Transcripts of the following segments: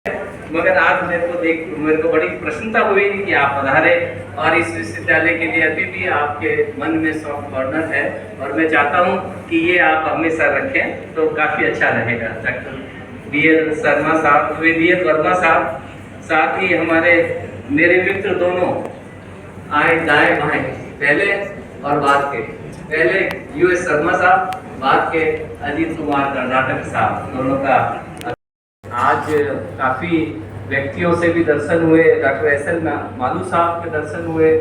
मगर आज मेरे को बड़ी प्रसन्नता हुई कि आप पधारे और इस विश्वविद्यालय के लिए अभी भी आपके मन में सॉफ्ट कॉर्नर है और मैं चाहता हूं कि ये आप हमेशा रखें तो काफ़ी अच्छा रहेगा। डॉक्टर BL शर्मा साहब, BL वर्मा साहब, साथ ही हमारे मेरे मित्र दोनों आए दाएं बाएं, पहले और बाद के, पहले US शर्मा साहब, बाद के अजीत कुमार कर्नाटक साहब, दोनों का आज काफ़ी व्यक्तियों से भी दर्शन हुए। डॉक्टर SL मालू साहब के दर्शन हुए।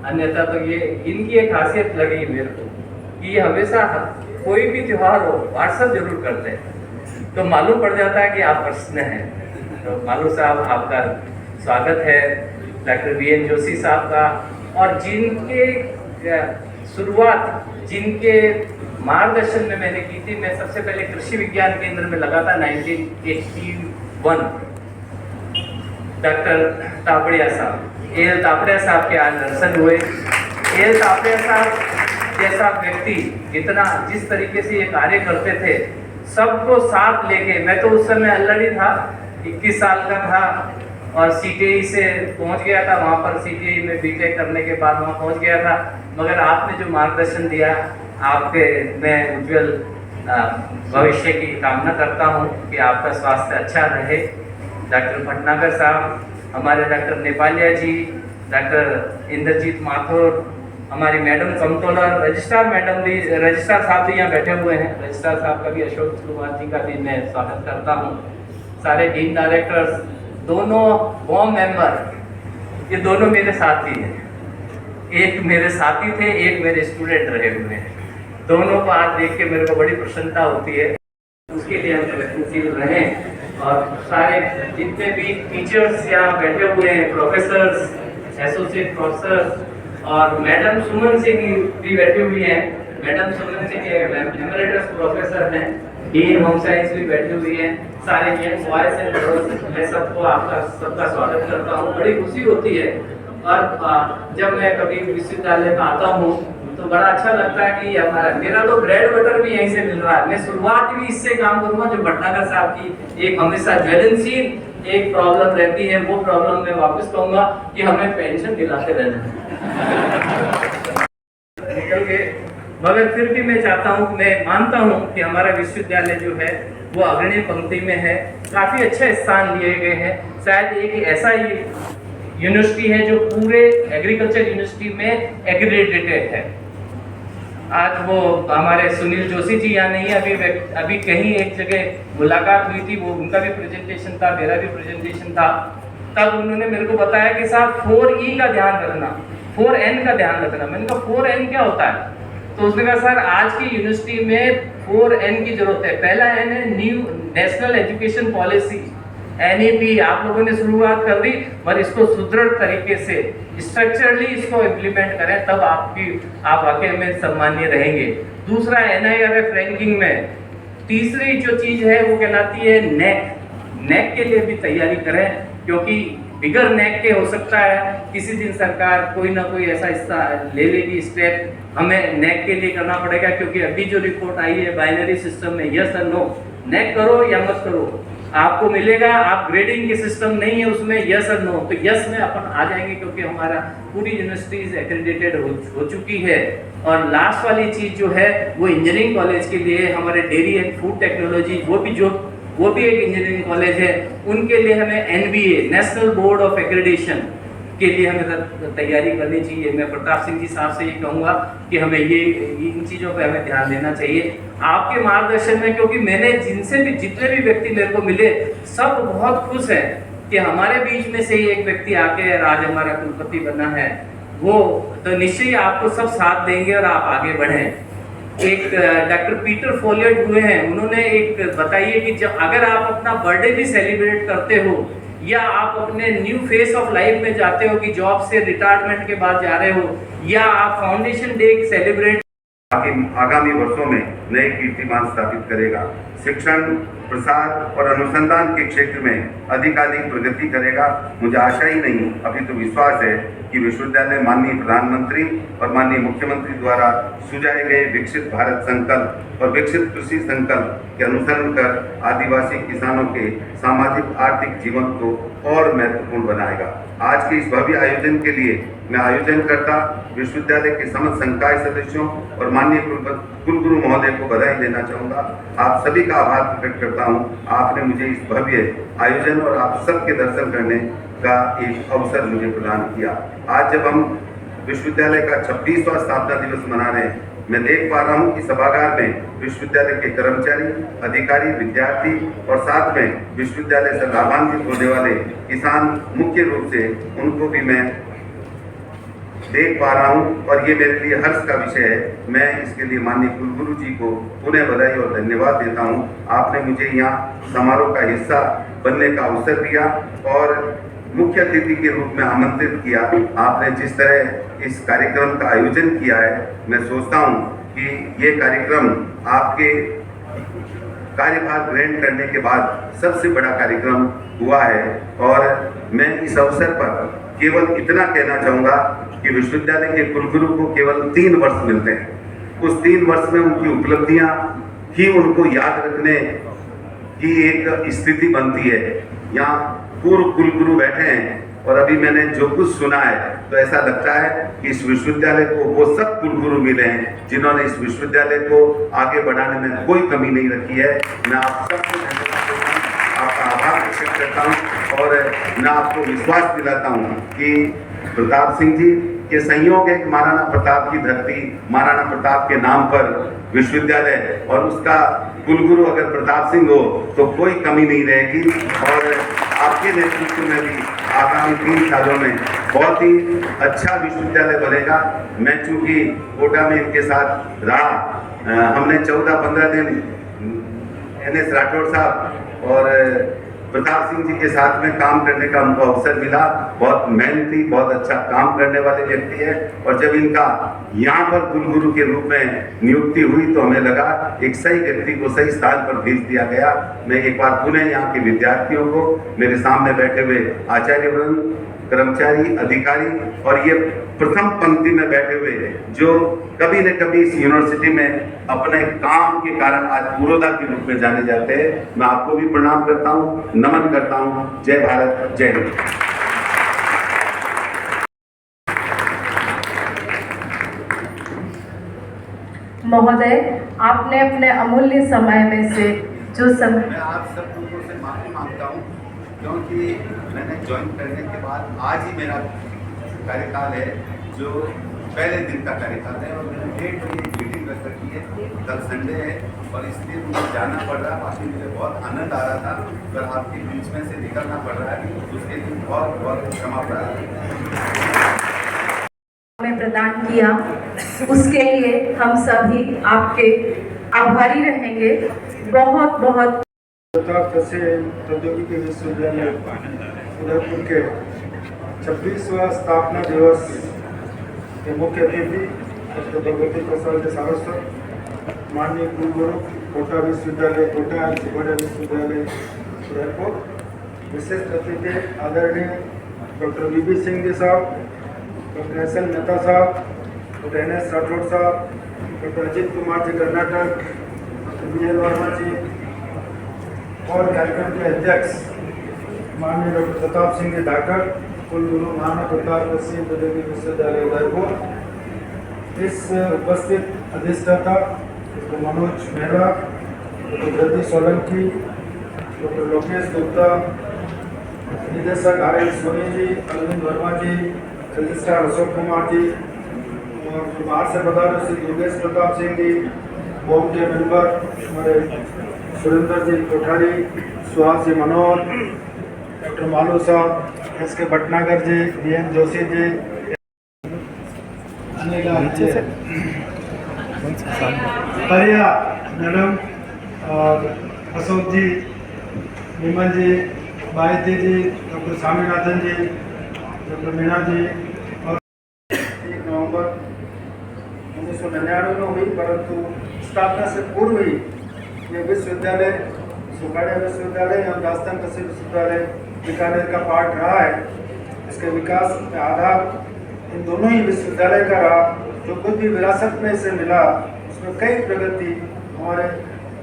अन्यथा तो ये इनकी एक खासियत लगी मेरे को कि ये हमेशा कोई भी त्यौहार हो व्हाट्सएप जरूर करते हैं, तो मालूम पड़ जाता है कि आप प्रसन्न हैं। तो मालू साहब आपका स्वागत है, डॉक्टर BN जोशी साहब का, और जिनके शुरुआत जिनके मार्गदर्शन में मैंने की थी, मैं सबसे पहले कृषि विज्ञान केंद्र में लगा था 1981। डॉक्टर तापड़िया साहब, AL तापड़िया साहब के आज दर्शन हुए। AL तापड़िया साहब जैसा व्यक्ति जिस तरीके से ये कार्य करते थे, सबको साथ लेके, मैं तो उस समय अल्लड़ी था, 21 साल का था और CTI से पहुंच गया था, वहाँ पर CTI में BTech करने के बाद वहाँ पहुंच गया था। मगर आपने जो मार्गदर्शन दिया, आपके मैं उज्जवल भविष्य की कामना करता हूँ कि आपका स्वास्थ्य अच्छा रहे। डॉक्टर भटनागर साहब, हमारे डॉक्टर नेपालिया जी, डॉक्टर इंद्रजीत माथुर, हमारी मैडम कमतोलर, रजिस्ट्रार साहब भी यहाँ बैठे हुए हैं। रजिस्ट्रार साहब का भी, अशोक कुमार जी का भी मैं स्वागत करता हूँ। सारे डीन डायरेक्टर्स, दोनों बॉम मेंबर, ये दोनों मेरे साथी हैं। एक मेरे साथी थे, एक मेरे स्टूडेंट रहे हुए हैं। दोनों को आज देख के मेरे को बड़ी प्रसन्नता होती है, उसके लिए हम प्रयत्नशील रहें। और सारे जितने भी टीचर्स यहाँ बैठे हुए हैं, प्रोफेसर्स, एसोसिएट प्रोफेसर और मैडम सुमन सिंह भी बैठी हुई हैं। मैडम सुमन सिंह एमरिटस प्रोफेसर हैं, डीन होम साइंस भी बैठी हुई हैं। सारे यंग बॉयज एंड गर्ल्स, मैं सबका स्वागत करता हूँ। बड़ी खुशी होती है और जब मैं कभी विश्वविद्यालय में आता हूँ तो बड़ा अच्छा लगता है कि मेरा तो ब्रेड बटर भी यहीं से मिल रहा है। मैं शुरुआत भी इससे काम करूंगा जो भटनागर साहब की एक हमेशा ज्वलनशील एक प्रॉब्लम रहती है, वो प्रॉब्लम मैं वापस कहूंगा कि हमें पेंशन दिलाते रहना निकल के। मगर फिर भी मैं चाहता हूँ, मैं मानता हूँ कि हमारा विश्वविद्यालय जो है वो अग्रणी पंक्ति में है, काफी अच्छे स्थान लिए गए हैं। शायद एक ऐसा यूनिवर्सिटी है जो पूरे एग्रीकल्चर यूनिवर्सिटी में एग्रीडेटेड है। आज वो हमारे सुनील जोशी जी यहाँ नहीं है, अभी कहीं एक जगह मुलाकात हुई थी, वो उनका भी प्रेजेंटेशन था, मेरा भी प्रेजेंटेशन था। तब उन्होंने मेरे को बताया कि साहब 4E का ध्यान रखना, 4N का ध्यान रखना। मैंने कहा 4N क्या होता है? तो उसने कहा सर आज की यूनिवर्सिटी में 4N की जरूरत है। पहला N है new national education policy, NEP आप लोगों ने शुरुआत कर दी, पर इसको सुदृढ़ तरीके से स्ट्रक्चरली इसको इम्प्लीमेंट करें, तब आप वाकई में सम्मानीय रहेंगे। दूसरा NIRF रैंकिंग में, तीसरी जो चीज है वो कहलाती है नेक के लिए भी तैयारी करें, क्योंकि बिगर नेक के हो सकता है किसी दिन सरकार कोई ना कोई ऐसा हिस्सा ले लेगी स्टेप, हमें नेक के लिए करना पड़ेगा। क्योंकि अभी जो रिपोर्ट आई है बाइनरी सिस्टम में, यस और नो, नेक करो या मत करो आपको मिलेगा। आप ग्रेडिंग के सिस्टम नहीं है उसमें, यस और नो, तो यस में अपन आ जाएंगे क्योंकि हमारा पूरी यूनिवर्सिटीज एक्रेडिटेड हो चुकी है। और लास्ट वाली चीज जो है वो इंजीनियरिंग कॉलेज के लिए, हमारे डेयरी एंड फूड टेक्नोलॉजी, वो भी एक इंजीनियरिंग कॉलेज है, उनके लिए हमें NBA national board of accreditation के लिए हमें तैयारी करनी चाहिए। मैं प्रताप सिंह जी साहब से ये कहूँगा कि हमें इन चीज़ों पे हमें ध्यान देना चाहिए आपके मार्गदर्शन में, क्योंकि मैंने जितने भी व्यक्ति मेरे को मिले, सब बहुत खुश हैं कि हमारे बीच में से ही एक व्यक्ति आके आज हमारा कुलपति बना है। वो तो निश्चय ही आपको सब साथ देंगे और आप आगे बढ़ें। एक डॉक्टर पीटर फोलियट हुए हैं, उन्होंने एक बताइए कि जब अगर आप अपना बर्थडे भी सेलिब्रेट करते हो या आप अपने न्यू फेस ऑफ लाइफ में जाते हो कि जॉब से रिटायरमेंट के बाद जा रहे हो, या आप फाउंडेशन डे सेलिब्रेट आगामी वर्षों में नए कीर्तिमान स्थापित करेगा। शिक्षण प्रसार और अनुसंधान के क्षेत्र में अधिकाधिक प्रगति करेगा। मुझे आशा ही नहीं, अभी तो विश्वास है कि विश्वविद्यालय माननीय प्रधानमंत्री और माननीय मुख्यमंत्री द्वारा सुझाए गए विकसित भारत संकल्प और विकसित कृषि संकल्प के अनुसरण कर आदिवासी किसानों के सामाजिक आर्थिक जीवन को और महत्वपूर्ण बनाएगा। आज के इस भव्य आयोजन के लिए मैं आयोजनकर्ता, विश्वविद्यालय के समस्त संकाय सदस्यों और माननीय कुलगुरु महोदय को बधाई देना चाहूँगा। आप सभी का आभार प्रकट करता हूँ। आपने मुझे इस भव्य आयोजन और आप सबके दर्शन करने का एक अवसर मुझे प्रदान किया। आज जब हम विश्वविद्यालय का 26वां स्थापना दिवस मना रहे हैं, मैं देख पा रहा हूँ कि सभागार में विश्वविद्यालय के कर्मचारी, अधिकारी, विद्यार्थी और साथ में विश्वविद्यालय से लाभान्वित होने वाले किसान मुख्य रूप से उनको भी मैं देख पा रहा हूँ और ये मेरे लिए हर्ष का विषय है। मैं इसके लिए माननीय कुलगुरु जी को पुनः बधाई और धन्यवाद देता हूँ। आपने मुझे यहाँ समारोह का हिस्सा बनने का अवसर दिया और मुख्य अतिथि के रूप में आमंत्रित किया। आपने जिस तरह इस कार्यक्रम का आयोजन किया है, मैं सोचता हूँ कि ये कार्यक्रम आपके कार्यभार ग्रहण करने के बाद सबसे बड़ा कार्यक्रम हुआ है। और मैं इस अवसर पर केवल इतना कहना चाहूँगा कि विश्वविद्यालय के कुलगुरु को केवल 3 वर्ष मिलते हैं। उस 3 वर्ष में उनकी उपलब्धियाँ ही उनको याद रखने की एक स्थिति बनती है। यहाँ पूर्व कुलगुरु बैठे हैं और अभी मैंने जो कुछ सुना है तो ऐसा लगता है कि इस विश्वविद्यालय को वो सब कुलगुरु मिले हैं जिन्होंने इस विश्वविद्यालय को आगे बढ़ाने में कोई कमी नहीं रखी है। मैं आप सबको धन्यवाद देता हूँ, आपका आभार व्यक्त करता हूँ और मैं आपको विश्वास दिलाता हूँ कि प्रताप सिंह जी के संयोग है कि महाराणा प्रताप की धरती, महाराणा प्रताप के नाम पर विश्वविद्यालय और उसका कुलगुरु अगर प्रताप सिंह हो तो कोई कमी नहीं रहेगी। और आपके नेतृत्व में भी आगामी 3 सालों में बहुत ही अच्छा विश्वविद्यालय बनेगा। मैं चूंकि कोटा में इनके साथ रहा, हमने 14-15 दिन NS राठौड़ साहब और प्रताप सिंह जी के साथ में काम करने का हमको अवसर मिला। बहुत मेहनती, बहुत अच्छा काम करने वाले व्यक्ति है और जब इनका यहाँ पर कुलगुरु के रूप में नियुक्ति हुई तो हमें लगा एक सही व्यक्ति को सही स्थान पर भेज दिया गया। मैं एक बार पुनः यहाँ के विद्यार्थियों को, मेरे सामने बैठे हुए आचार्यवृंद, कर्मचारी, अधिकारी और ये प्रथम पंक्ति में बैठे हुए जो कभी न कभी इस यूनिवर्सिटी में अपने काम के कारण आज पुरोधा के रूप में जाने जाते हैं, मैं आपको भी प्रणाम करता हूँ, नमन करता हूँ। जय भारत, जय हिंद। महोदय, आपने अपने अमूल्य समय में से जो समय मैं आप सब लोगों से माफी मांगता हूँ क्योंकि मैंने ज्वाइन करने के बाद आज ही मेरा कार्यकाल है जो पहले दिन का कार्यकाल है और मैंने 1:30 बजे मीटिंग रख रखी है। कल संडे है और इसलिए मुझे जाना पड़ रहा है। बाकी मुझे बहुत आनंद आ रहा था पर आपके बीच में से निकलना पड़ रहा है, उसके लिए बहुत बहुत क्षमा प्रार्थना में प्रदान किया, उसके लिए हम सभी आपके आभारी रहेंगे। बहुत बहुत कृषि प्रौद्योगिकी विश्वविद्यालय उदयपुर के 26वां स्थापना दिवस के मुख्य अतिथि डॉक्टर भगवती प्रसाद सारस्वत, माननीय कुलगुरु कोटा विश्वविद्यालय कोटा, बड़े विश्वविद्यालय उदयपुर, विशिष्ट अतिथि आदरणीय डॉक्टर VB सिंह जी साहब, डॉक्टर SL मेहता साहब, डॉक्टर NS राठौड़ साहब, doctor Ajit Kumar ji Karnataka, doctor BL Verma जी और कार्यक्रम के अध्यक्ष माननीय डॉक्टर प्रताप सिंह जी धाकड़, कुलगुरु महाराणा प्रताप कृषि प्रौद्योगिकी विश्वविद्यालय उदयपुर। इस उपस्थित अधिष्ठाता doctor Manoj Mehra, doctor Jagdish Solanki, doctor Lokesh Gupta, निदेशक RL सोनी जी, अरविंद वर्मा जी, रजिस्ट्रार अशोक कुमार जी और बाहर से पधारे श्री योगेश प्रताप सिंह जी, बोर्ड के मेंबर हमारे सुरेंद्र जी कोठारी, सुहास जी मनोहर, डॉक्टर मालू साहब, SK भटनागर जी, BN जोशी जी, परिया मैडम और अशोक जी, विमल जी, बायती जी, डॉक्टर स्वामीनाथन जी, डॉक्टर मीना जी। और 1 नवंबर 1999 में हुई, परंतु स्थापना से पूर्व ही ये विश्वविद्यालय सुखाड़िया विश्वविद्यालय एवं राजस्थान कृषि विश्वविद्यालय बीकानेर का पार्ट रहा है। इसके विकास का आधार इन दोनों ही विश्वविद्यालय का रहा। जो कुछ भी विरासत में से मिला उसमें कई प्रगति हमारे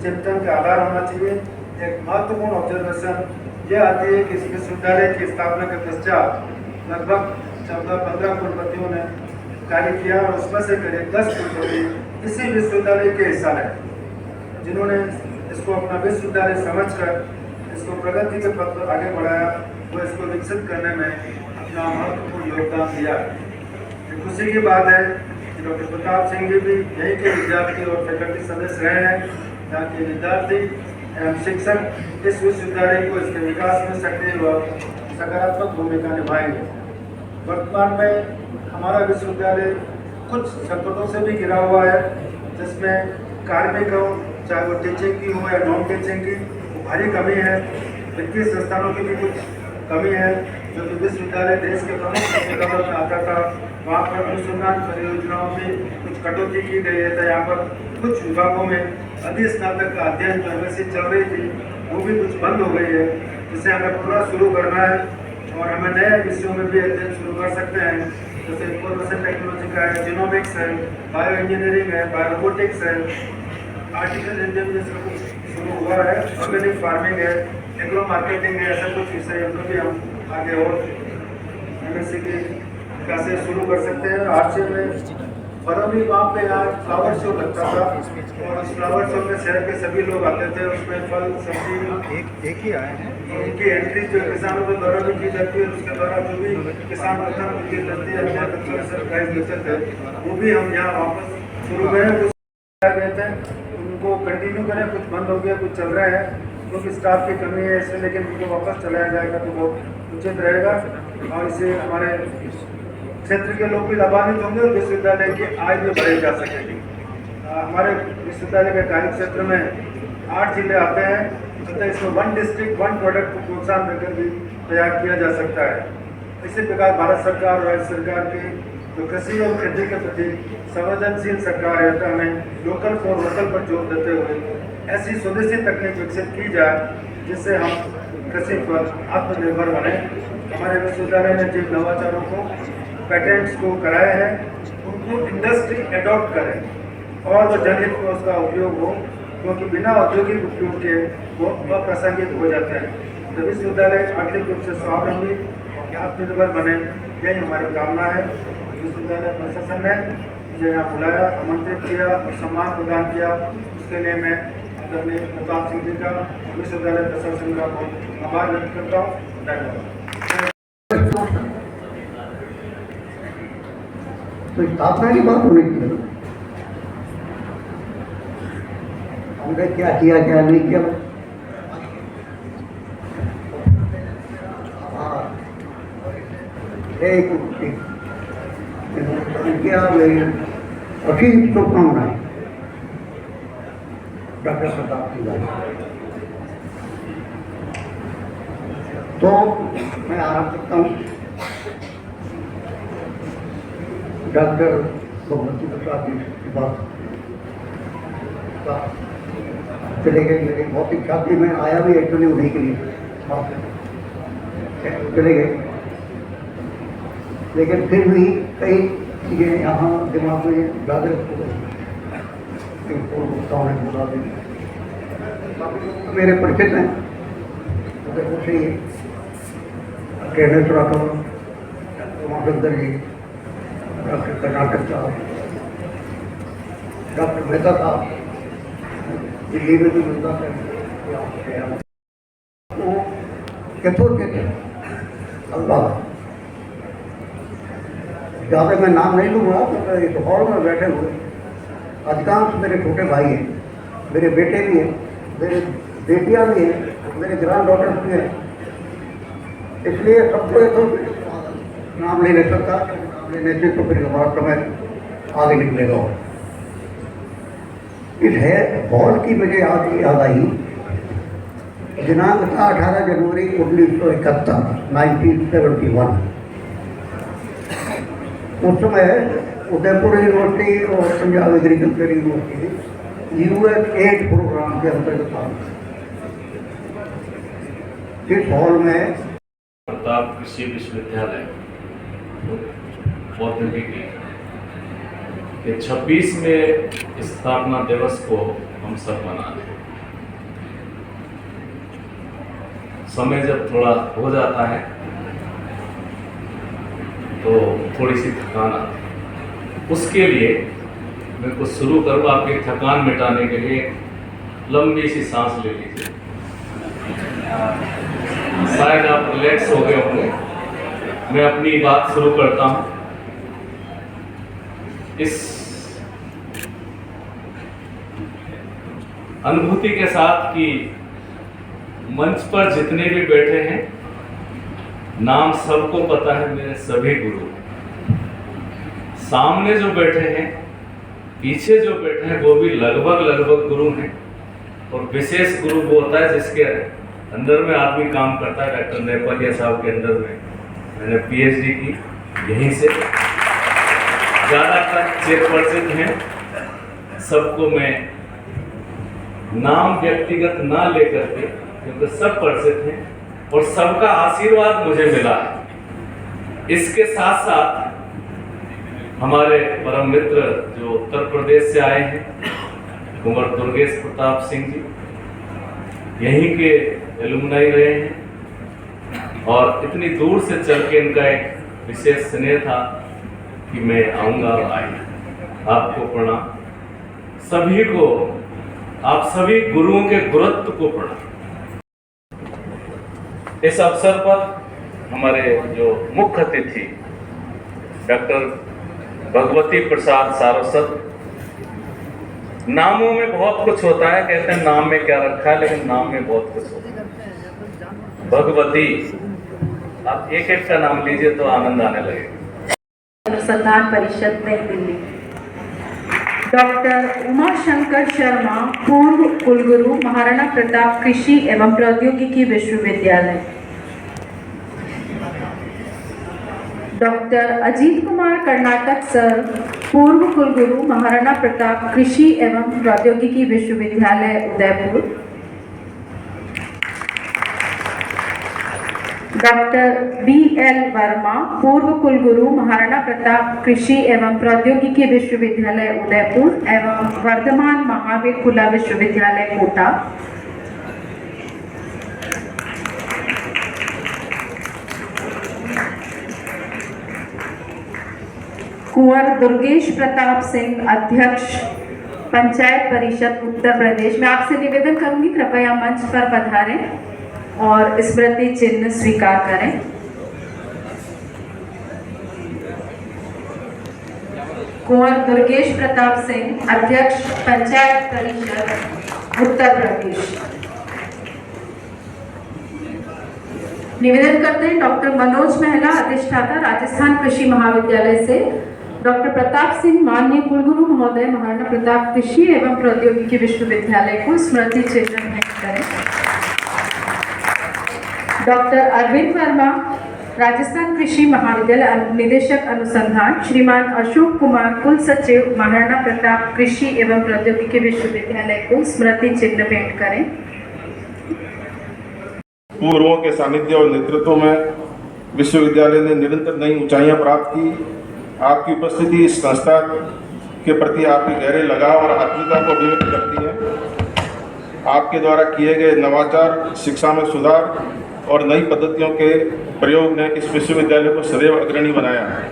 चिंतन का आधार होना चाहिए। एक महत्वपूर्ण ऑब्जर्वेशन यह आती है कि इस विश्वविद्यालय की स्थापना के पश्चात लगभग 14-15 कुलपतियों ने कार्य किया और उसमें से करीब 10 कुलपति इसी विश्वविद्यालय के हिस्सा रहे, जिन्होंने इसको अपना विश्वविद्यालय समझकर इसको प्रगति के पथ पर आगे बढ़ाया व इसको विकसित करने में अपना महत्वपूर्ण योगदान दिया। ये खुशी की बात है कि डॉक्टर प्रताप सिंह जी भी यहीं के विद्यार्थी और फैकल्टी सदस्य रहे हैं। यहाँ के विद्यार्थी एवं शिक्षक इस विश्वविद्यालय को इसके विकास में सक्रिय व सकारात्मक भूमिका निभाएंगे। वर्तमान में हमारा विश्वविद्यालय कुछ संकटों से भी घिरा हुआ है, जिसमें कार्मिकों चाहे वो टीचिंग की हो या नॉन टीचिंग की भारी कमी है। वित्तीय संस्थानों की भी कुछ कमी है। जो कि विश्वविद्यालय देश के प्रमुख विश्वविद्यालयों में आता था, वहाँ पर अनुसंधान परियोजनाओं में कुछ कटौती की गई है। तो यहाँ पर कुछ विभागों में अधिस्नातक का अध्ययन जो चल रही थी वो भी कुछ बंद हो गई है, जिसे हमें पूरा शुरू करना है और हमें नए विषयों में भी अध्ययन शुरू कर सकते हैं। जैसे इंफॉर्मेशन टेक्नोलॉजी का है, जीनोमिक्स है, बायो इंजीनियरिंग है, बायो रोबोटिक्स है, आर्टिफिशियल इंटेलिजेंस का कुछ शुरू हुआ है, ऑर्गेनिक फार्मिंग है, एग्रो मार्केटिंग है। ऐसा कुछ विषय उनको भी हम आगे और MSc की क्लासेस शुरू कर सकते हैं। आरसी में फरवरी वहाँ पे यहाँ फ्लावर शो लगता था और उस फ्लावर शो में शहर के सभी लोग आते थे। उसमें फल सब्जी एक ही आए हैं, उनकी एंट्री जो किसानों के द्वारा भी की जाती है, उसके द्वारा जो भी किसान प्रथम द्वितीय तृतीय अपने प्राइज देते थे वो भी हम यहाँ वापस शुरू करें। कुछ गए थे उनको कंटिन्यू करें, कुछ बंद हो गया, कुछ चल रहा है क्योंकि स्टाफ की कमी है इसलिए, लेकिन उनको वापस चलाया जाएगा तो वो उचित रहेगा और इसे हमारे क्षेत्र के लोग भी लाभान्वित होंगे और विश्वविद्यालय की आय भी बढ़ाई जा सकेगी। हमारे विश्वविद्यालय के कार्य क्षेत्र में 8 जिले आते हैं, तथा इसमें 1 डिस्ट्रिक्ट 1 प्रोडक्ट को प्रोत्साहन देकर भी तैयार किया जा सकता है। इसी प्रकार भारत सरकार और राज्य सरकार की जो कृषि और खेती के प्रति संवेदनशील सरकार है, तो हमें लोकल फॉर वोकल पर जोर देते हुए ऐसी स्वदेशी तकनीक विकसित की जाए जिससे हम कृषि पर आत्मनिर्भर बने। हमारे विश्वविद्यालय ने जिन नवाचारों को पेटेंट्स को कराए हैं उनको इंडस्ट्री एडॉप्ट करें और वो जनहित में उसका उपयोग हो, क्योंकि बिना औद्योगिक उपयोग के वो अप्रासंगिक हो जाते हैं। तो विश्वविद्यालय आर्थिक रूप से स्वावलंबी आत्मनिर्भर बने, यही हमारी कामना है। विश्वविद्यालय प्रशासन ने मुझे यहाँ बुलाया, आमंत्रित किया और सम्मान प्रदान किया, उसके लिए मैं आदरणीय प्रताप सिंह जी का विश्वविद्यालय प्रशासन का बहुत आभार व्यक्त करता हूँ। धन्यवाद। तो स्थापना की बात होनी चाहिए, हमने क्या किया क्या नहीं किया। एक क्या मेरी असीम शुभकामनाएं डॉक्टर प्रताप सिंह जी। तो मैं आरंभ करता हूँ। डॉक्टर भगवती प्रसाद जी की बात चले गए। मेरी बहुत इच्छा थी, मैं आया भी एक्चुअली उन्हीं के लिए, चले गए, लेकिन फिर भी कई चीज़ें यहाँ दिमाग में ज़्यादा बोला मेरे परिचित हैं, मुझे कुछ ही ट्रेनर राठौर, उमाशंकर जी, डॉक्टर कर्नाटक साहब, डॉक्टर मेहता साहब, दिल्ली में भी मिलता है। वो कैथोड के थे अल्लाह, ज़्यादा मैं नाम नहीं लूँगा, तो इस हॉल में बैठे हुए अधिकांश मेरे छोटे भाई हैं, मेरे बेटे भी हैं, मेरे बेटियाँ भी हैं, मेरे ग्रैंड डॉटर्स भी हैं, इसलिए सबको तो नाम नहीं ले सकता, लेने से तो फिर हमारा समय आगे निकलेगा। इस है हॉल की मुझे आज याद आई, दिनांक था 18 जनवरी 1971, 1971। उस समय उदयपुर यूनिवर्सिटी और Punjab agriculture university US aid program के अंतर्गत इस हॉल में प्रताप कृषि विश्वविद्यालय प्रौद्योगिकी के 26वें स्थापना दिवस को हम सब मना रहे हैं। समय जब थोड़ा हो जाता है तो थोड़ी सी थकान आती है। उसके लिए मैं कुछ शुरू करूँ, आपकी थकान मिटाने के लिए लंबी सी सांस ले लीजिए। शायद आप रिलैक्स हो गए होंगे। मैं अपनी बात शुरू करता हूँ। इस अनुभूति के साथ कि मंच पर जितने भी बैठे हैं, नाम सबको पता है, मेरे सभी गुरु। सामने जो बैठे हैं, पीछे जो बैठे हैं, वो भी लगभग गुरु हैं। और विशेष गुरु वो होता है जिसके अंदर में आदमी काम करता है। डॉक्टर नेपालिया साहब के अंदर में मैंने पीएचडी की, यहीं से ज़्यादातर चेयरपर्सन हैं। सबको मैं नाम व्यक्तिगत ना लेकर के, क्योंकि सब परिचित हैं और सबका आशीर्वाद मुझे मिला है। इसके साथ साथ हमारे परम मित्र जो उत्तर प्रदेश से आए हैं, कुंवर दुर्गेश प्रताप सिंह जी, यहीं के एलुमनाई रहे हैं और इतनी दूर से चल के इनका एक विशेष स्नेह था कि मैं आऊँगा और आए। आपको प्रणाम, सभी को, आप सभी गुरुओं के गुरुत्व को प्रणाम। इस अवसर पर हमारे जो मुख्य अतिथि डॉक्टर भगवती प्रसाद सारस्वत, नामों में बहुत कुछ होता है, कहते हैं नाम में क्या रखा है, लेकिन नाम में बहुत कुछ होता है। भगवती, आप एक एक का नाम लीजिए तो आनंद आने लगेगा। अनुसंधान परिषद नई दिल्ली। डॉक्टर उमाशंकर शर्मा, पूर्व कुलगुरु, महाराणा प्रताप कृषि एवं प्रौद्योगिकी विश्वविद्यालय। डॉक्टर अजीत कुमार कर्नाटक सर, पूर्व कुलगुरु, महाराणा प्रताप कृषि एवं प्रौद्योगिकी विश्वविद्यालय उदयपुर। डॉक्टर BL वर्मा, पूर्व कुलगुरु, महाराणा प्रताप कृषि एवं प्रौद्योगिकी विश्वविद्यालय उदयपुर एवं वर्धमान महावीर खुला विश्वविद्यालय कोटा। कुंवर दुर्गेश प्रताप सिंह, अध्यक्ष पंचायत परिषद उत्तर प्रदेश। मैं आपसे निवेदन करूंगी, कृपया मंच पर पधारें और स्मृति चिन्ह स्वीकार करें। कुंवर दुर्गेश प्रताप सिंह, अध्यक्ष पंचायत परिषद उत्तर प्रदेश। निवेदन करते हैं डॉक्टर मनोज महला, अधिष्ठाता, राजस्थान कृषि महाविद्यालय से, डॉक्टर प्रताप सिंह, माननीय कुलगुरु महोदय, महाराणा प्रताप कृषि एवं प्रौद्योगिकी विश्वविद्यालय को स्मृति चिन्ह भेंट करें। डॉक्टर अरविंद वर्मा, राजस्थान कृषि महाविद्यालय, निदेशक अनुसंधान, श्रीमान अशोक कुमार, कुल सचिव, महाराणा प्रताप कृषि एवं प्रौद्योगिकी विश्वविद्यालय को स्मृति चिन्ह भेंट करें। पूर्वों के सानिध्य और नेतृत्व में विश्वविद्यालय ने निरंतर नई ऊंचाइयां प्राप्त की। आपकी उपस्थिति इस संस्था के प्रति आपके गहरे लगाव और आत्मीयता को अभिव्यक्त करती है। आपके द्वारा किए गए नवाचार, शिक्षा में सुधार और नई पद्धतियों के प्रयोग ने इस विश्वविद्यालय को सदैव अग्रणी बनाया है।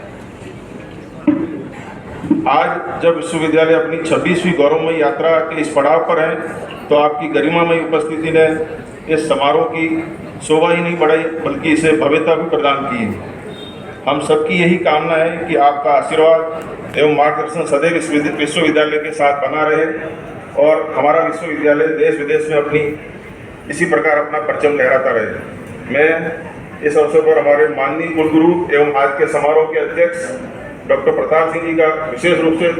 आज जब विश्वविद्यालय अपनी 26वीं गौरवमयी यात्रा के इस पड़ाव पर है, तो आपकी गरिमामयी उपस्थिति ने इस समारोह की शोभा ही नहीं बढ़ाई, बल्कि इसे भव्यता भी प्रदान की है। हम सबकी यही कामना है कि आपका आशीर्वाद एवं मार्गदर्शन सदैव इस विश्वविद्यालय के साथ बना रहे और हमारा विश्वविद्यालय देश विदेश में अपनी इसी प्रकार अपना परचम लहराता रहे। मैं इस अवसर पर हमारे माननीय कुलगुरु एवं आज के समारोह के अध्यक्ष डॉक्टर प्रताप सिंह जी का विशेष रूप से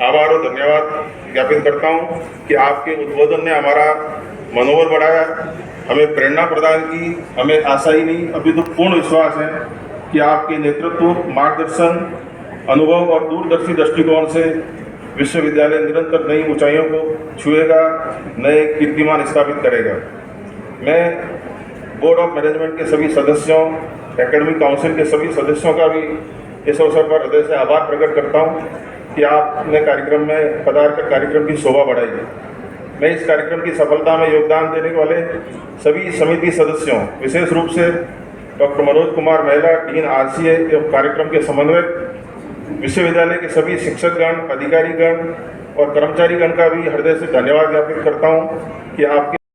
आभार और धन्यवाद ज्ञापित करता हूं कि आपके उद्बोधन ने हमारा मनोबल बढ़ाया, हमें प्रेरणा प्रदान की। हमें आशा ही नहीं, अभी तो पूर्ण विश्वास है कि आपके नेतृत्व, मार्गदर्शन, अनुभव और दूरदर्शी दृष्टिकोण से विश्वविद्यालय निरंतर नई ऊंचाइयों को छुएगा, नए कीर्तिमान स्थापित करेगा। मैं बोर्ड ऑफ मैनेजमेंट के सभी सदस्यों, एकेडमिक काउंसिल के सभी सदस्यों का भी इस अवसर पर हृदय से आभार प्रकट करता हूँ कि आपने कार्यक्रम में पधार कर कार्यक्रम की शोभा बढ़ाई है। मैं इस कार्यक्रम की सफलता में योगदान देने वाले सभी समिति सदस्यों, विशेष रूप से डॉक्टर मनोज कुमार महिला, डीन RCA एवं कार्यक्रम के समन्वयक, विश्वविद्यालय के सभी शिक्षकगण, अधिकारीगण और कर्मचारीगण का भी हृदय से धन्यवाद ज्ञापित करता हूँ कि आपके